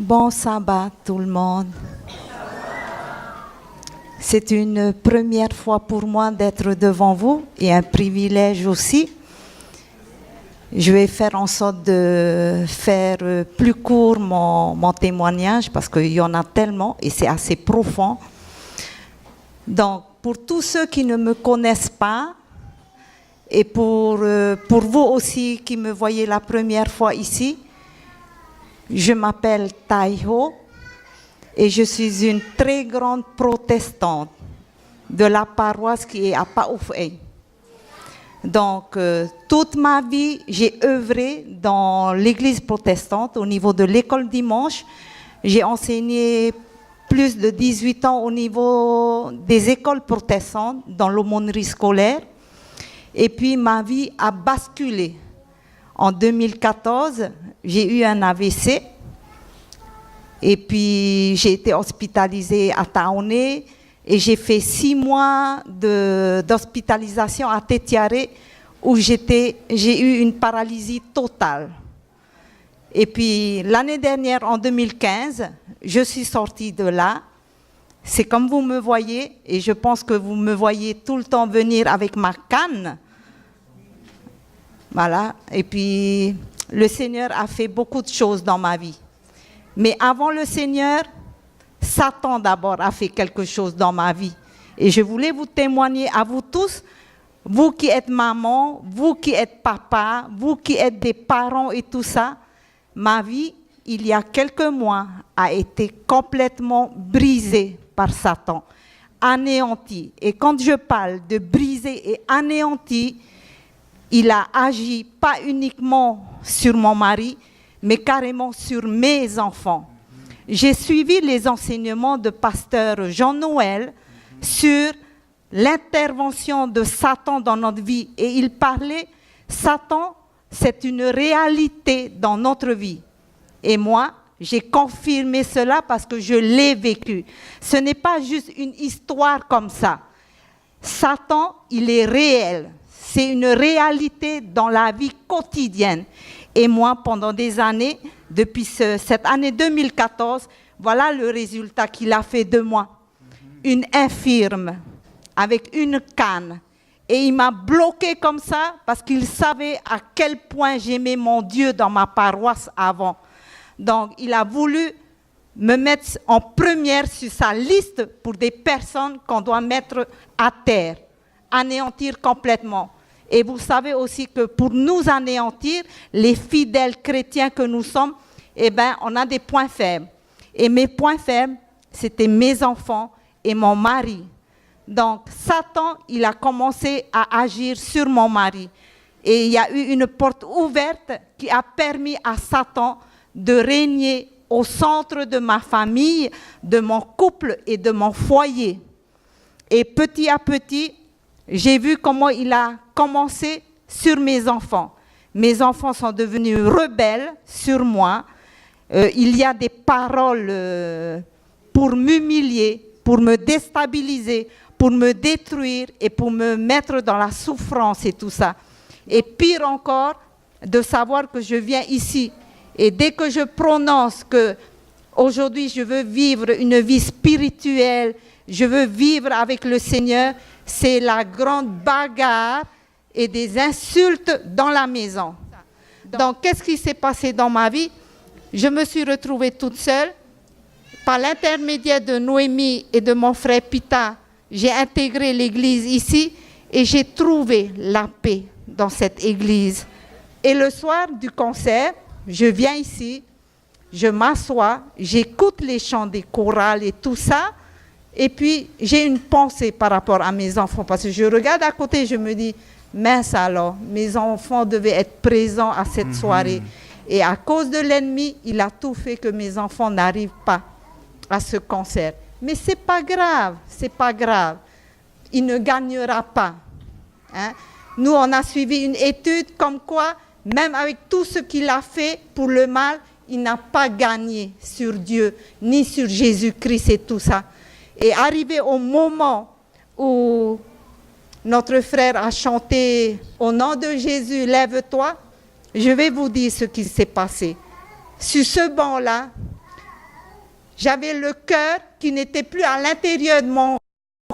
Bon sabbat tout le monde. C'est une première fois pour moi d'être devant vous et un privilège aussi. Je vais faire en sorte de faire plus court mon témoignage parce qu'il y en a tellement et c'est assez profond. Donc, pour tous ceux qui ne me connaissent pas et pour vous aussi qui me voyez la première fois ici, je m'appelle Taiho et je suis une très grande protestante de la paroisse qui est à Paoufei. Donc, toute ma vie, j'ai œuvré dans l'église protestante au niveau de l'école dimanche. J'ai enseigné plus de 18 ans au niveau des écoles protestantes dans l'aumônerie scolaire. Et puis, ma vie a basculé. En 2014, j'ai eu un AVC. Et puis, j'ai été hospitalisée à Taoné. Et j'ai fait 6 mois d'hospitalisation à Tetiare où j'ai eu une paralysie totale. Et puis l'année dernière, en 2015, je suis sortie de là. C'est comme vous me voyez, et je pense que vous me voyez tout le temps venir avec ma canne. Voilà. Et puis le Seigneur a fait beaucoup de choses dans ma vie. Mais avant le Seigneur, Satan d'abord a fait quelque chose dans ma vie. Et je voulais vous témoigner à vous tous, vous qui êtes maman, vous qui êtes papa, vous qui êtes des parents et tout ça, ma vie, il y a quelques mois, a été complètement brisée par Satan, anéantie. Et quand je parle de brisé et anéanti, il a agi pas uniquement sur mon mari, mais carrément sur mes enfants. J'ai suivi les enseignements de pasteur Jean-Noël sur l'intervention de Satan dans notre vie. Et il parlait, Satan, c'est une réalité dans notre vie. Et moi, j'ai confirmé cela parce que je l'ai vécu. Ce n'est pas juste une histoire comme ça. Satan, il est réel. C'est une réalité dans la vie quotidienne. Et moi, pendant des années, depuis cette année 2014, voilà le résultat qu'il a fait de moi. Une infirme, avec une canne. Et il m'a bloqué comme ça parce qu'il savait à quel point j'aimais mon Dieu dans ma paroisse avant. Donc, il a voulu me mettre en première sur sa liste pour des personnes qu'on doit mettre à terre, anéantir complètement. Et vous savez aussi que pour nous anéantir, les fidèles chrétiens que nous sommes, eh ben, on a des points faibles. Et mes points faibles, c'était mes enfants et mon mari. Donc, Satan, il a commencé à agir sur mon mari. Et il y a eu une porte ouverte qui a permis à Satan de régner au centre de ma famille, de mon couple et de mon foyer. Et petit à petit, j'ai vu comment il a commencé sur mes enfants. Mes enfants sont devenus rebelles sur moi. Il y a des paroles pour m'humilier, pour me déstabiliser, pour me détruire et pour me mettre dans la souffrance et tout ça. Et pire encore, de savoir que je viens ici. Et dès que je prononce que aujourd'hui je veux vivre une vie spirituelle, je veux vivre avec le Seigneur, c'est la grande bagarre et des insultes dans la maison. Donc, qu'est-ce qui s'est passé dans ma vie? Je me suis retrouvée toute seule. Par l'intermédiaire de Noémie et de mon frère Pita, j'ai intégré l'église ici et j'ai trouvé la paix dans cette église. Et le soir du concert, je viens ici, je m'assois, j'écoute les chants des chorales et tout ça. Et puis, j'ai une pensée par rapport à mes enfants, parce que je regarde à côté, je me dis, mince alors, mes enfants devaient être présents à cette soirée. Et à cause de l'ennemi, il a tout fait que mes enfants n'arrivent pas à ce concert. Mais c'est pas grave, c'est pas grave. Il ne gagnera pas. Hein? Nous, on a suivi une étude comme quoi, même avec tout ce qu'il a fait pour le mal, il n'a pas gagné sur Dieu, ni sur Jésus-Christ et tout ça. Et arrivé au moment où notre frère a chanté « Au nom de Jésus, lève-toi », je vais vous dire ce qui s'est passé. Sur ce banc-là, J'avais le cœur qui n'était plus à l'intérieur de mon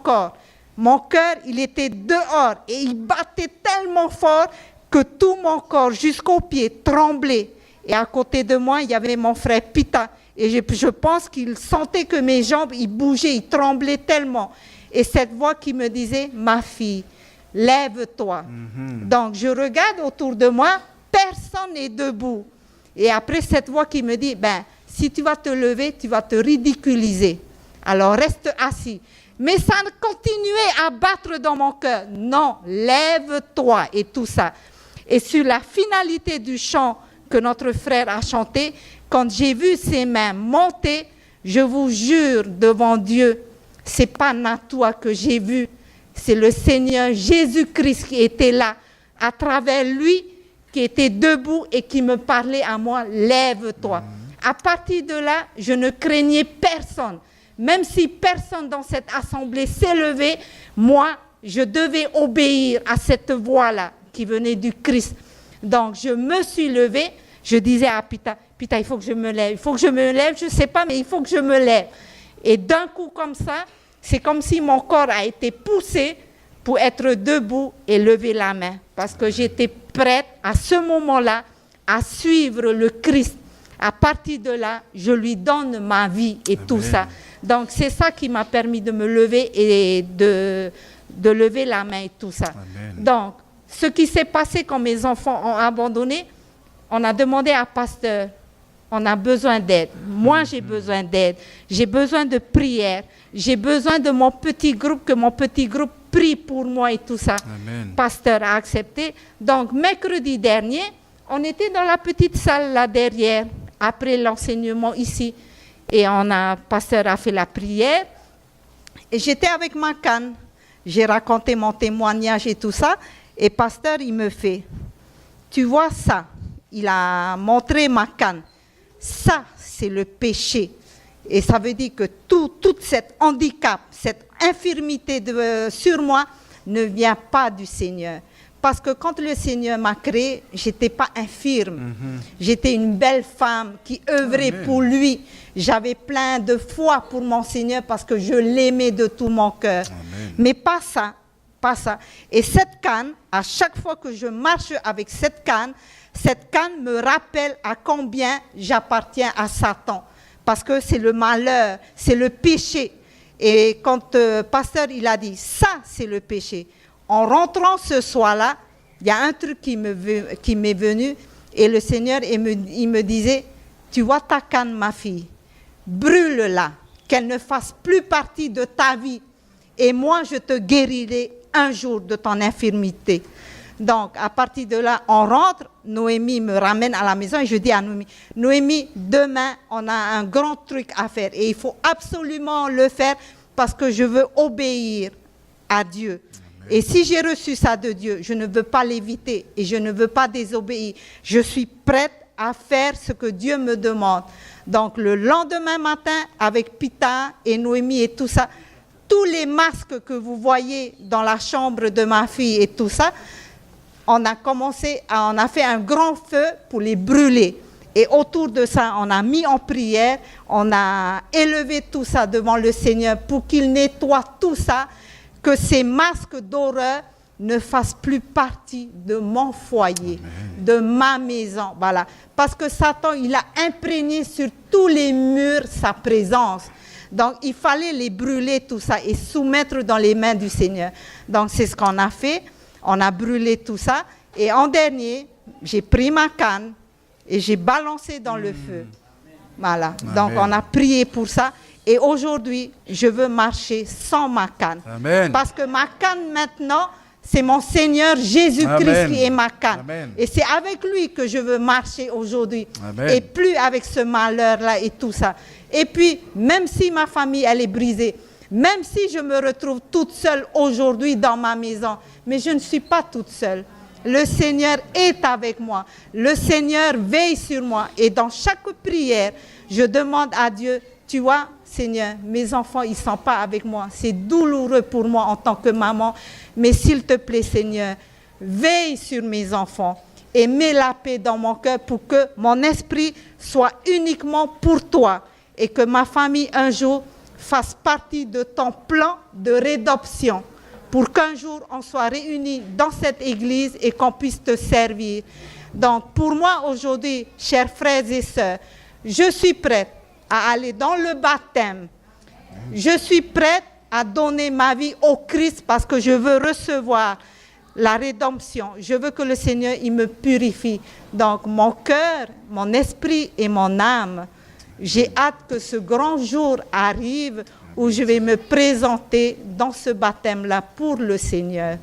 corps. Mon cœur, il était dehors et il battait tellement fort que tout mon corps, jusqu'aux pieds, tremblait. Et à côté de moi, il y avait mon frère Pita. Et je pense qu'il sentait que mes jambes, ils bougeaient, ils tremblaient tellement. Et cette voix qui me disait, ma fille, lève-toi. Donc je regarde autour de moi, personne n'est debout. Et après cette voix qui me dit, ben, si tu vas te lever, tu vas te ridiculiser. Alors reste assis. Mais ça continuait à battre dans mon cœur. Non, lève-toi et tout ça. Et sur la finalité du chant que notre frère a chanté, quand j'ai vu ses mains monter, je vous jure devant Dieu, c'est pas Natoua que j'ai vu, c'est le Seigneur Jésus-Christ qui était là, à travers lui, qui était debout et qui me parlait à moi, lève-toi. À partir de là, je ne craignais personne. Même si personne dans cette assemblée s'est levé, moi, je devais obéir à cette voix-là qui venait du Christ. Donc, je me suis levée, je disais à Pita, Pita, il faut que je me lève, je ne sais pas, mais il faut que je me lève. Et d'un coup comme ça, c'est comme si mon corps a été poussé pour être debout et lever la main. Parce que j'étais prête à ce moment-là à suivre le Christ. À partir de là, je lui donne ma vie et Amen. Tout ça. Donc c'est ça qui m'a permis de me lever et de lever la main et tout ça. Amen. Donc, ce qui s'est passé quand mes enfants ont abandonné, on a demandé à pasteur, on a besoin d'aide. Moi, j'ai besoin d'aide. J'ai besoin de prière. J'ai besoin de mon petit groupe, que mon petit groupe prie pour moi et tout ça. Amen. Pasteur a accepté. Donc, mercredi dernier, on était dans la petite salle là derrière, après l'enseignement ici. Et pasteur a fait la prière. Et j'étais avec ma canne. J'ai raconté mon témoignage et tout ça. Et pasteur, il me fait, tu vois ça? Il a montré ma canne. Ça, c'est le péché. Et ça veut dire que tout cet handicap, cette infirmité sur moi ne vient pas du Seigneur. Parce que quand le Seigneur m'a créé, je n'étais pas infirme. J'étais une belle femme qui œuvrait Amen. Pour lui. J'avais plein de foi pour mon Seigneur parce que je l'aimais de tout mon cœur. Amen. Mais pas ça, pas ça. Et cette canne, à chaque fois que je marche avec cette canne me rappelle à combien j'appartiens à Satan. Parce que c'est le malheur, c'est le péché. Et quand pasteur il a dit, ça c'est le péché. En rentrant ce soir-là, il y a un truc qui m'est venu et le Seigneur il me disait, tu vois ta canne ma fille, brûle-la, qu'elle ne fasse plus partie de ta vie. Et moi je te guérirai un jour de ton infirmité. Donc, à partir de là, on rentre, Noémie me ramène à la maison et je dis à Noémie, Noémie, demain, on a un grand truc à faire et il faut absolument le faire parce que je veux obéir à Dieu. Amen. Et si j'ai reçu ça de Dieu, je ne veux pas l'éviter et je ne veux pas désobéir. Je suis prête à faire ce que Dieu me demande. Donc, le lendemain matin, avec Pita et Noémie et tout ça, tous les masques que vous voyez dans la chambre de ma fille et tout ça, on a fait un grand feu pour les brûler. Et autour de ça, on a mis en prière, on a élevé tout ça devant le Seigneur pour qu'il nettoie tout ça, que ces masques d'horreur ne fassent plus partie de mon foyer, Amen. De ma maison. Voilà. Parce que Satan, il a imprégné sur tous les murs sa présence. Donc, il fallait les brûler, tout ça, et soumettre dans les mains du Seigneur. Donc, c'est ce qu'on a fait. On a brûlé tout ça. Et en dernier, j'ai pris ma canne et j'ai balancé dans le feu. Voilà. Amen. Donc, on a prié pour ça. Et aujourd'hui, je veux marcher sans ma canne. Amen. Parce que ma canne maintenant, c'est mon Seigneur Jésus-Christ qui est ma canne. Amen. Et c'est avec lui que je veux marcher aujourd'hui. Amen. Et plus avec ce malheur-là et tout ça. Et puis, même si ma famille, elle est brisée, même si je me retrouve toute seule aujourd'hui dans ma maison, mais je ne suis pas toute seule. Le Seigneur est avec moi. Le Seigneur veille sur moi. Et dans chaque prière, je demande à Dieu, tu vois, Seigneur, mes enfants, ils ne sont pas avec moi. C'est douloureux pour moi en tant que maman. Mais s'il te plaît, Seigneur, veille sur mes enfants et mets la paix dans mon cœur pour que mon esprit soit uniquement pour toi. et que ma famille un jour fasse partie de ton plan de rédemption, pour qu'un jour on soit réunis dans cette église et qu'on puisse te servir. Donc pour moi aujourd'hui, chers frères et sœurs, je suis prête à aller dans le baptême. Je suis prête à donner ma vie au Christ parce que je veux recevoir la rédemption. Je veux que le Seigneur il me purifie. Donc mon cœur, mon esprit et mon âme, j'ai hâte que ce grand jour arrive où je vais me présenter dans ce baptême-là pour le Seigneur.